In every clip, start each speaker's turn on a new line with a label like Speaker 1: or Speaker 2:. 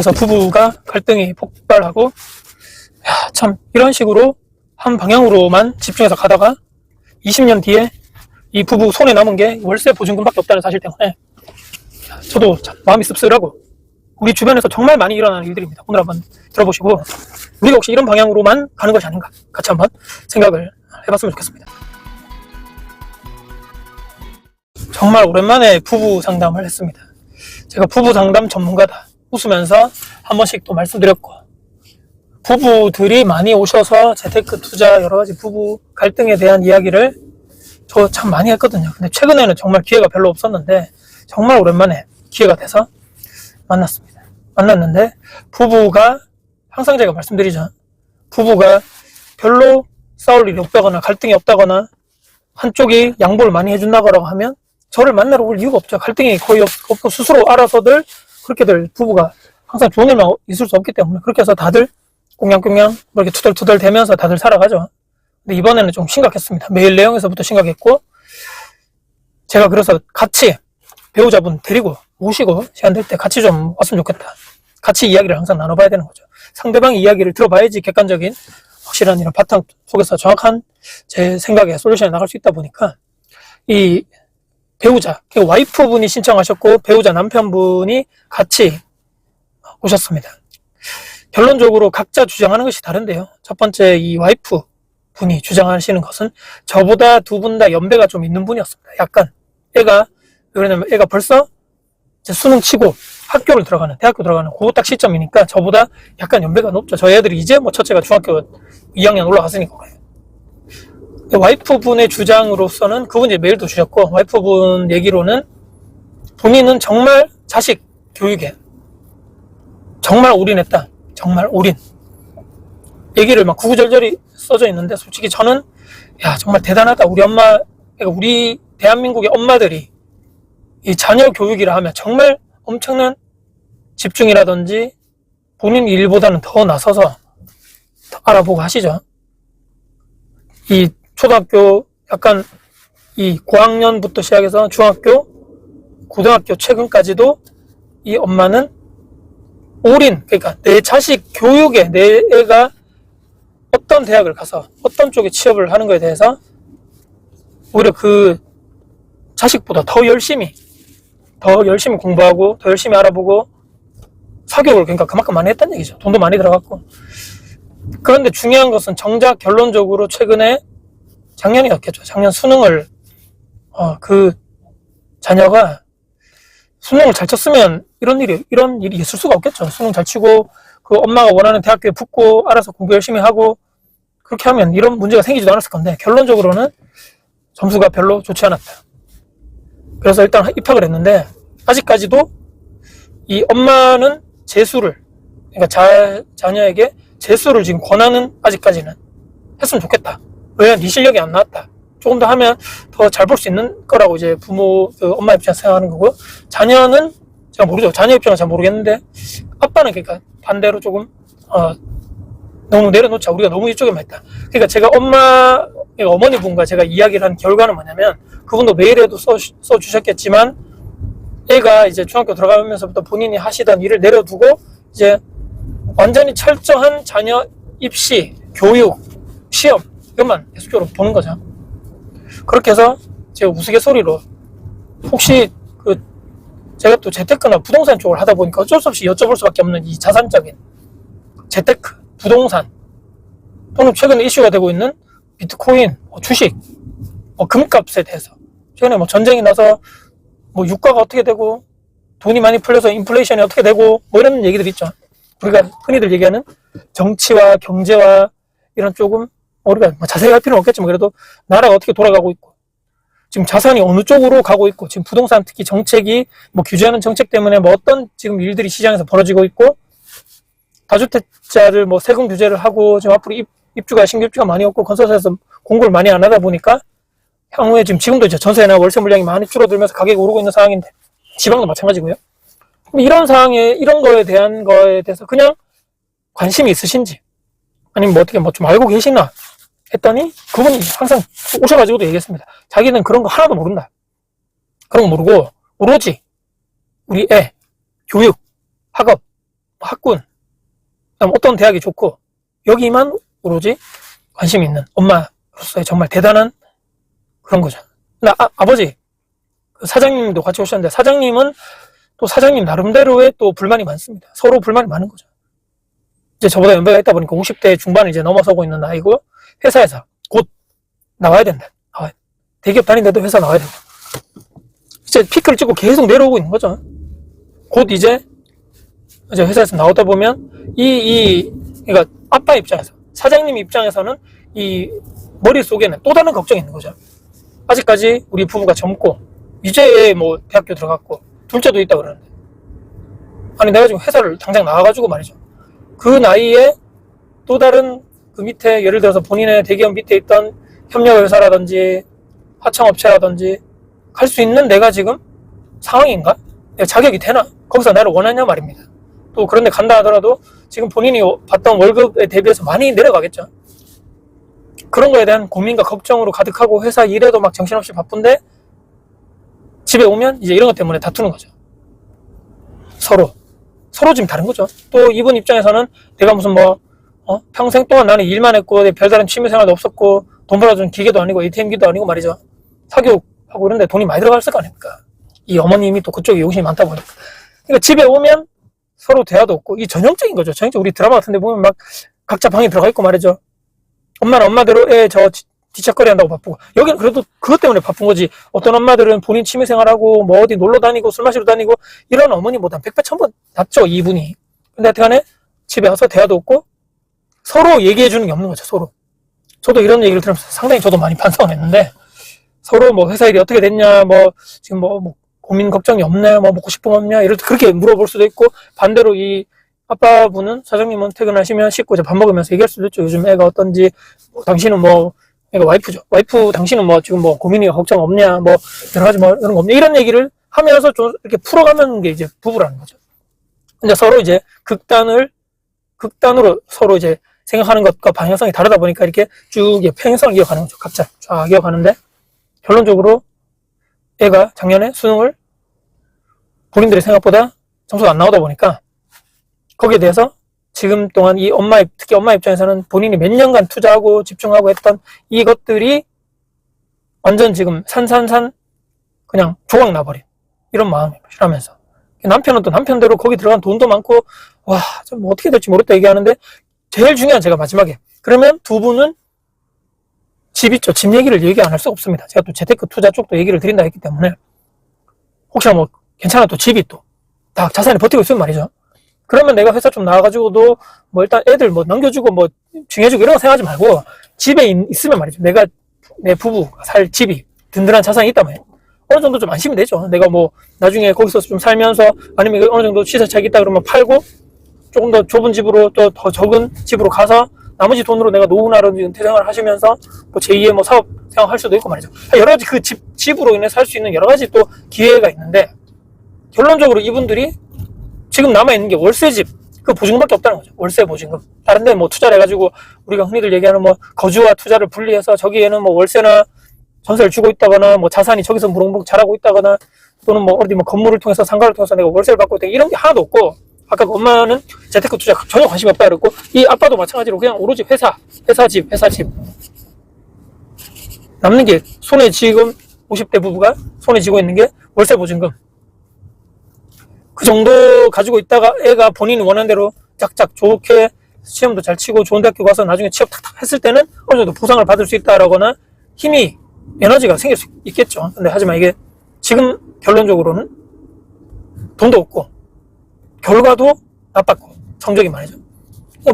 Speaker 1: 그래서 부부가 갈등이 폭발하고, 참 이런 식으로 한 방향으로만 집중해서 가다가 20년 뒤에 이 부부 손에 남은 게 월세 보증금밖에 없다는 사실 때문에 저도 참 마음이 씁쓸하고, 우리 주변에서 정말 많이 일어나는 일들입니다. 오늘 한번 들어보시고 우리가 혹시 이런 방향으로만 가는 것이 아닌가 같이 한번 생각을 해봤으면 좋겠습니다. 정말 오랜만에 부부 상담을 했습니다. 제가 부부 상담 전문가다 웃으면서 한 번씩 또 말씀드렸고, 부부들이 많이 오셔서 재테크 투자 여러가지 부부 갈등에 대한 이야기를 저 참 많이 했거든요. 근데 최근에는 정말 기회가 별로 없었는데 정말 오랜만에 기회가 돼서 만났는데, 부부가 항상 제가 말씀드리죠. 부부가 별로 싸울 일이 없다거나 갈등이 없다거나 한쪽이 양보를 많이 해준다고 하면 저를 만나러 올 이유가 없죠. 갈등이 거의 없고 스스로 알아서들 그렇게들 부부가 항상 좋은 일만 있을 수 없기 때문에 그렇게 해서 다들 꽁냥꽁냥 이렇게 투덜투덜 대면서 다들 살아가죠. 근데 이번에는 좀 심각했습니다. 메일 내용에서부터 심각했고, 제가 그래서 같이 배우자분 데리고 모시고 시간 될 때 같이 좀 왔으면 좋겠다. 같이 이야기를 항상 나눠봐야 되는 거죠. 상대방의 이야기를 들어봐야지 객관적인 확실한 이런 바탕 속에서 정확한 제 생각에 솔루션이 나갈 수 있다 보니까, 이 배우자, 와이프분이 신청하셨고 배우자 남편분이 같이 오셨습니다. 결론적으로 각자 주장하는 것이 다른데요. 첫 번째, 이 와이프 분이 주장하시는 것은 저보다 두 분 다 연배가 좀 있는 분이었습니다. 약간 애가, 왜냐면 애가 벌써 이제 수능 치고 학교를 들어가는, 대학교 들어가는 그 딱 시점이니까 저보다 약간 연배가 높죠. 저희 애들이 이제 뭐 첫째가 중학교 2학년 올라갔으니까 그래요. 와이프분의 주장으로서는, 그분 이제 메일도 주셨고, 와이프분 얘기로는 본인은 정말 자식 교육에 정말 올인했다. 정말 올인. 얘기를 막 구구절절히 써져 있는데, 솔직히 저는 정말 대단하다. 우리 엄마, 그러니까 우리 대한민국의 엄마들이 이 자녀 교육이라 하면 정말 엄청난 집중이라든지 본인 일보다는 더 나서서 더 알아보고 하시죠. 이 초등학교 약간 이 고학년부터 시작해서 중학교, 고등학교 최근까지도 이 엄마는 올인, 그러니까 내 자식 교육에 내 애가 어떤 대학을 가서 어떤 쪽에 취업을 하는 거에 대해서 오히려 그 자식보다 더 열심히 공부하고 더 열심히 알아보고 사교육을 그러니까 그만큼 많이 했다는 얘기죠. 돈도 많이 들어갔고. 그런데 중요한 것은 정작 결론적으로 최근에 작년이었겠죠. 작년 수능을 그 자녀가 수능을 잘 쳤으면 이런 일이 있을 수가 없겠죠. 수능 잘 치고 그 엄마가 원하는 대학교에 붙고 알아서 공부 열심히 하고 그렇게 하면 이런 문제가 생기지도 않았을 건데, 결론적으로는 점수가 별로 좋지 않았다. 그래서 일단 입학을 했는데, 아직까지도 이 엄마는 재수를, 그러니까 자녀에게 재수를 지금 권하는, 아직까지는 했으면 좋겠다. 왜? 네 실력이 안 나왔다. 조금 더 하면 더 잘 볼 수 있는 거라고 이제 부모, 엄마 입장에서 생각하는 거고, 자녀는 제가 모르죠. 자녀 입장은 잘 모르겠는데, 아빠는 그러니까 반대로 조금 너무 내려놓자. 우리가 너무 이쪽에만 했다. 그러니까 제가 어머니분과 제가 이야기를 한 결과는 뭐냐면, 그분도 메일에도 써주셨겠지만, 애가 이제 중학교 들어가면서부터 본인이 하시던 일을 내려두고 이제 완전히 철저한 자녀 입시, 교육, 시험 이것만 계속적으로 보는 거죠. 그렇게 해서 제가 우스갯소리로, 혹시 제가 또 재테크나 부동산 쪽을 하다 보니까 어쩔 수 없이 여쭤볼 수밖에 없는 이 자산적인 재테크, 부동산, 또는 최근에 이슈가 되고 있는 비트코인, 주식, 금값에 대해서, 최근에 전쟁이 나서 유가가 어떻게 되고 돈이 많이 풀려서 인플레이션이 어떻게 되고 이런 얘기들 있죠. 우리가 흔히들 얘기하는 정치와 경제와 이런 조금 우리가 자세히 할 필요는 없겠지만 그래도 나라가 어떻게 돌아가고 있고 지금 자산이 어느 쪽으로 가고 있고, 지금 부동산 특히 정책이 규제하는 정책 때문에 어떤 지금 일들이 시장에서 벌어지고 있고, 다주택자를 세금 규제를 하고 지금 앞으로 신규 입주가 많이 없고 건설사에서 공고를 많이 안 하다 보니까 향후에 지금도 이제 전세나 월세 물량이 많이 줄어들면서 가격이 오르고 있는 상황인데, 지방도 마찬가지고요. 이런 상황에, 이런 거에 대해서 그냥 관심이 있으신지, 아니면 어떻게 좀 알고 계시나 했더니, 그분이 항상 오셔가지고도 얘기했습니다. 자기는 그런 거 하나도 모른다. 그런 거 모르고, 오로지 우리 애, 교육, 학업, 학군, 그다음 어떤 대학이 좋고 여기만 오로지 관심이 있는 엄마로서의 정말 대단한 그런 거죠. 근데 아버지 그 사장님도 같이 오셨는데 사장님은 또 사장님 나름대로의 또 불만이 많습니다. 서로 불만이 많은 거죠. 이제 저보다 연배가 있다 보니까 50대 중반을 이제 넘어서고 있는 나이고 회사에서 곧 나와야 된다. 대기업 다니는데도 회사 나와야 된다. 이제 피크를 찍고 계속 내려오고 있는 거죠. 곧 이제 회사에서 나오다 보면 그러니까 아빠 입장에서 사장님 입장에서는 이 머릿속에는 또 다른 걱정이 있는 거죠. 아직까지 우리 부부가 젊고 이제 뭐 대학교 들어갔고 둘째도 있다 그러는데 아니 내가 지금 회사를 당장 나와가지고 말이죠. 그 나이에 또 다른 그 밑에 예를 들어서 본인의 대기업 밑에 있던 협력회사라든지 하청업체라든지 갈 수 있는 내가 지금 상황인가? 내가 자격이 되나? 거기서 나를 원하냐 말입니다. 또 그런데 간다 하더라도 지금 본인이 받던 월급에 대비해서 많이 내려가겠죠. 그런 거에 대한 고민과 걱정으로 가득하고 회사 일에도 막 정신없이 바쁜데 집에 오면 이제 이런 것 때문에 다투는 거죠. 서로 지금 다른 거죠. 또 이분 입장에서는 내가 무슨 평생 동안 나는 일만 했고 내 별다른 취미생활도 없었고 돈 벌어주는 기계도 아니고 ATM기도 아니고 말이죠. 사교육하고 이런데 돈이 많이 들어갔을 거 아닙니까? 이 어머님이 또 그쪽에 욕심이 많다 보니까. 그러니까 집에 오면 서로 대화도 없고 이 전형적인 거죠. 전형적 우리 드라마 같은 데 보면 막 각자 방에 들어가 있고 말이죠. 엄마는 엄마대로 뒤척거리 한다고 바쁘고 여기는 그래도 그것 때문에 바쁜 거지. 어떤 엄마들은 본인 취미생활하고 뭐 어디 놀러 다니고 술 마시러 다니고 이런 어머니보단 100배 1000번 낫죠 이분이. 근데 하여튼간에 집에 와서 대화도 없고 서로 얘기해주는 게 없는 거죠. 서로. 저도 이런 얘기를 들으면서 상당히 저도 많이 반성을 했는데 서로 뭐 회사 일이 어떻게 됐냐 지금 고민 걱정이 없냐 먹고 싶은 거 없냐 이럴 때 그렇게 물어볼 수도 있고 반대로 이 아빠분은 사장님은 퇴근하시면 씻고 이제 밥 먹으면서 얘기할 수도 있죠. 요즘 애가 어떤지 당신은 애가 와이프죠. 와이프 당신은 지금 고민이 걱정 없냐 여러 가지 이런 거 없냐 이런 얘기를 하면서 좀 이렇게 풀어가는 게 이제 부부라는 거죠. 근데 서로 이제 극단으로 서로 이제 생각하는 것과 방향성이 다르다 보니까 이렇게 쭉 평행성을 이어가는 거죠. 각자 쫙 이어가는데 결론적으로 애가 작년에 수능을 본인들의 생각보다 점수가 안 나오다 보니까 거기에 대해서 지금 동안 특히 엄마 입장에서는 본인이 몇 년간 투자하고 집중하고 했던 이것들이 완전 지금 산산산 그냥 조각 나버린 이런 마음이라면서 남편은 또 남편대로 거기 들어간 돈도 많고 좀 어떻게 될지 모르겠다 얘기하는데 제일 중요한 제가 마지막에 그러면 두 분은 집 있죠. 집 얘기를 얘기 안 할 수가 없습니다. 제가 또 재테크 투자 쪽도 얘기를 드린다 했기 때문에 혹시나 괜찮아 또 집이 또 다 자산이 버티고 있으면 말이죠. 그러면 내가 회사 좀 나와가지고도 일단 애들 남겨주고 중해주고 이런 거 생각하지 말고 집에 있으면 말이죠. 내 부부가 살 집이 든든한 자산이 있다면 어느 정도 좀 안심이 되죠. 내가 나중에 거기서 좀 살면서 아니면 어느 정도 시세 차익 있다 그러면 팔고 조금 더 좁은 집으로 또 더 적은 집으로 가서 나머지 돈으로 내가 노후나라든지 은퇴 생활을 하시면서 제2의 사업 생활할 수도 있고 말이죠. 여러 가지 그 집으로 인해 살 수 있는 여러 가지 또 기회가 있는데 결론적으로 이분들이 지금 남아있는 게 월세집 그 보증금밖에 없다는 거죠. 월세 보증금. 다른 데 투자를 해가지고 우리가 흔히들 얘기하는 거주와 투자를 분리해서 저기에는 월세나 전세를 주고 있다거나 자산이 저기서 무럭무럭 자라고 있다거나 또는 어디 건물을 통해서 상가를 통해서 내가 월세를 받고 있다 이런 게 하나도 없고 아까 그 엄마는 재테크 투자 전혀 관심이 없다 그랬고 이 아빠도 마찬가지로 그냥 오로지 회사 집 남는 게 손에 지금 50대 부부가 손에 쥐고 있는 게 월세 보증금 그 정도 가지고 있다가 애가 본인이 원하는 대로 짝짝 좋게 시험도 잘 치고 좋은 대학교 가서 나중에 취업 탁탁 했을 때는 어느 정도 보상을 받을 수 있다라거나 힘이 에너지가 생길 수 있겠죠. 근데 하지만 이게 지금 결론적으로는 돈도 없고 결과도 나빴고 성적이 말이죠.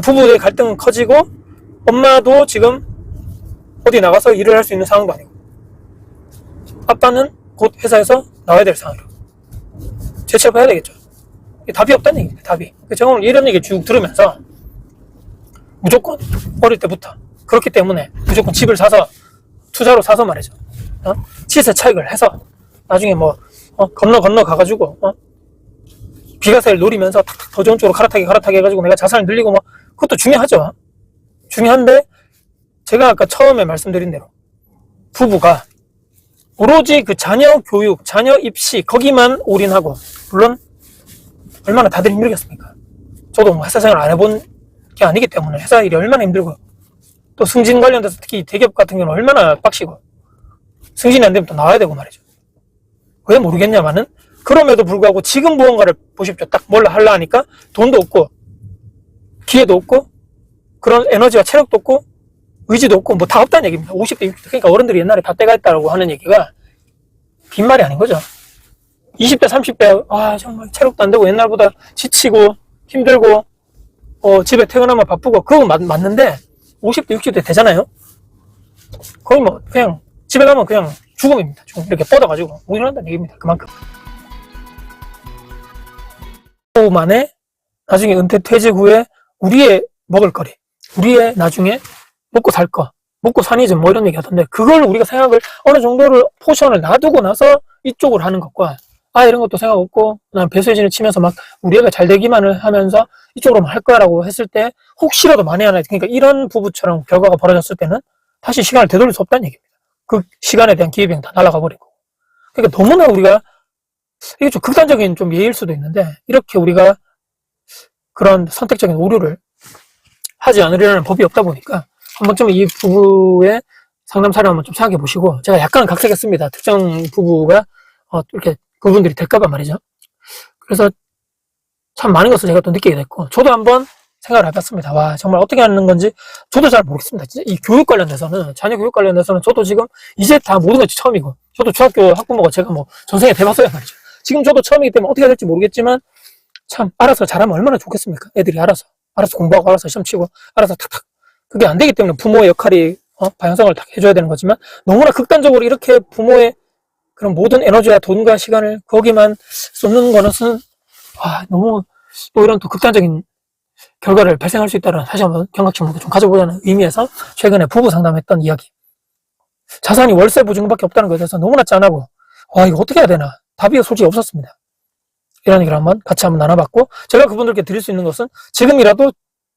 Speaker 1: 부부의 갈등은 커지고 엄마도 지금 어디 나가서 일을 할 수 있는 상황도 아니고 아빠는 곧 회사에서 나와야 될 상황이고 재취업해야 되겠죠. 답이 없다는 얘기입니다. 답이. 제가 오늘 이런 얘기 쭉 들으면서 무조건 어릴 때부터 그렇기 때문에 무조건 집을 사서 투자로 사서 말이죠. 시세 차익을 해서 나중에 건너 가가지고 비과세를 노리면서 탁탁 더 좋은 쪽으로 갈아타게 해가지고 내가 자산을 늘리고 그것도 중요하죠. 중요한데 제가 아까 처음에 말씀드린 대로 부부가 오로지 그 자녀 교육, 자녀 입시 거기만 올인하고 물론 얼마나 다들 힘들겠습니까? 저도 뭐 회사 생활 안 해본 게 아니기 때문에 회사 일이 얼마나 힘들고 또 승진 관련돼서 특히 대기업 같은 경우는 얼마나 빡시고 승진이 안 되면 또 나와야 되고 말이죠. 왜 모르겠냐마는 그럼에도 불구하고 지금 무언가를 보십시오. 딱 뭘 하려 하니까 돈도 없고 기회도 없고 그런 에너지와 체력도 없고 의지도 없고 뭐 다 없다는 얘기입니다. 50대, 60대. 그러니까 어른들이 옛날에 다 때가 있다고 하는 얘기가 빈말이 아닌 거죠. 20대, 30대 정말 체력도 안 되고 옛날보다 지치고 힘들고 집에 퇴근하면 바쁘고 그거 맞는데 50대, 60대 되잖아요. 거의 뭐 그냥 집에 가면 그냥 죽음입니다. 죽음. 이렇게 뻗어가지고 못 일어난다는 얘기입니다. 그만큼. 만에 나중에 은퇴 퇴직 후에 우리의 먹을거리, 우리의 나중에 먹고 살 거, 먹고 사니 좀 뭐 이런 얘기 하던데 그걸 우리가 생각을 어느 정도를 포션을 놔두고 나서 이쪽으로 하는 것과 이런 것도 생각 없고 난 배수진을 치면서 막 우리 애가 잘 되기만을 하면서 이쪽으로만 할 거라고 했을 때 혹시라도 만에 하나 그러니까 이런 부부처럼 결과가 벌어졌을 때는 다시 시간을 되돌릴 수 없다는 얘기입니다. 그 시간에 대한 기회비용 다 날아가 버리고 그러니까 너무나 우리가 이게 좀 극단적인 좀 예일 수도 있는데 이렇게 우리가 그런 선택적인 오류를 하지 않으려는 법이 없다 보니까 한 번쯤 이 부부의 상담 사례 한번 좀 생각해 보시고 제가 약간은 각색했습니다. 특정 부부가 이렇게 그분들이 될까봐 말이죠. 그래서 참 많은 것을 제가 또 느끼게 됐고 저도 한번 생각을 해봤습니다. 와 정말 어떻게 하는 건지 저도 잘 모르겠습니다. 진짜 이 교육 관련돼서는 자녀 교육 관련돼서는 저도 지금 이제 다 모든 것이 처음이고 저도 중학교 학부모가 제가 뭐 전생에 대봤어야 말이죠. 지금 저도 처음이기 때문에 어떻게 해야 될지 모르겠지만 참 알아서 잘하면 얼마나 좋겠습니까? 애들이 알아서 공부하고 알아서 시험 치고 알아서 탁탁 그게 안 되기 때문에 부모의 역할이 방향성을 딱 해줘야 되는 거지만 너무나 극단적으로 이렇게 부모의 그런 모든 에너지와 돈과 시간을 거기만 쏟는 거는 너무 또 이런 또 극단적인 결과를 발생할 수 있다는 다시 한번 경각심을 좀 가져보자는 의미에서 최근에 부부 상담했던 이야기 자산이 월세 보증금밖에 없다는 것에 대해서 너무나 짠하고 이거 어떻게 해야 되나 답이 솔직히 없었습니다. 이런 얘기를 한번 같이 한번 나눠봤고 제가 그분들께 드릴 수 있는 것은 지금이라도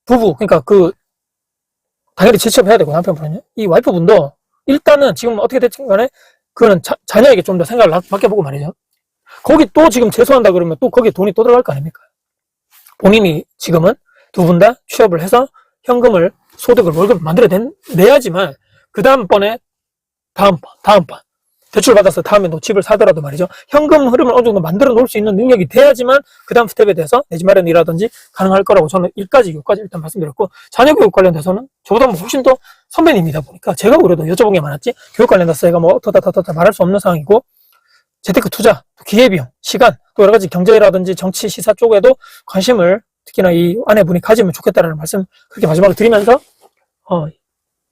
Speaker 1: 부부 그러니까 당연히 재취업해야 되고 남편분은요 이 와이프분도 일단은 지금 어떻게 됐든 간에 그거는 자녀에게 좀 더 생각을 맡겨보고 말이죠. 거기 또 지금 재수한다 그러면 또 거기에 돈이 또 들어갈 거 아닙니까? 본인이 지금은 두 분 다 취업을 해서 현금을 소득을 월급을 만들어내야지만 그 다음번에 다음번 대출 받아서 다음에 또 집을 사더라도 말이죠. 현금 흐름을 어느 정도 만들어 놓을 수 있는 능력이 돼야지만 그 다음 스텝에 대해서 내 집 마련이라든지 가능할 거라고 저는 1까지 6까지 일단 말씀드렸고 자녀 교육 관련돼서는 저보다 뭐 훨씬 더 선배님이다 보니까 제가 그래도 여쭤본 게 많았지 교육 관련돼서 제가 뭐 어떠다 말할 수 없는 상황이고 재테크 투자, 기회비용, 시간 또 여러 가지 경제라든지 정치 시사 쪽에도 관심을 특히나 이 아내분이 가지면 좋겠다라는 말씀 그렇게 마지막으로 드리면서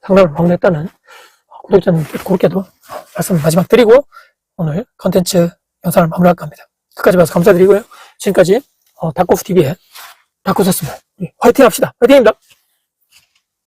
Speaker 1: 상담을 마무리했다는 구독자님께 그렇게도 말씀 마지막 드리고 오늘 컨텐츠 영상을 마무리할까 합니다. 끝까지 봐서 감사드리고요. 지금까지 다코프TV의 다코였습니다. 화이팅 합시다. 화이팅입니다.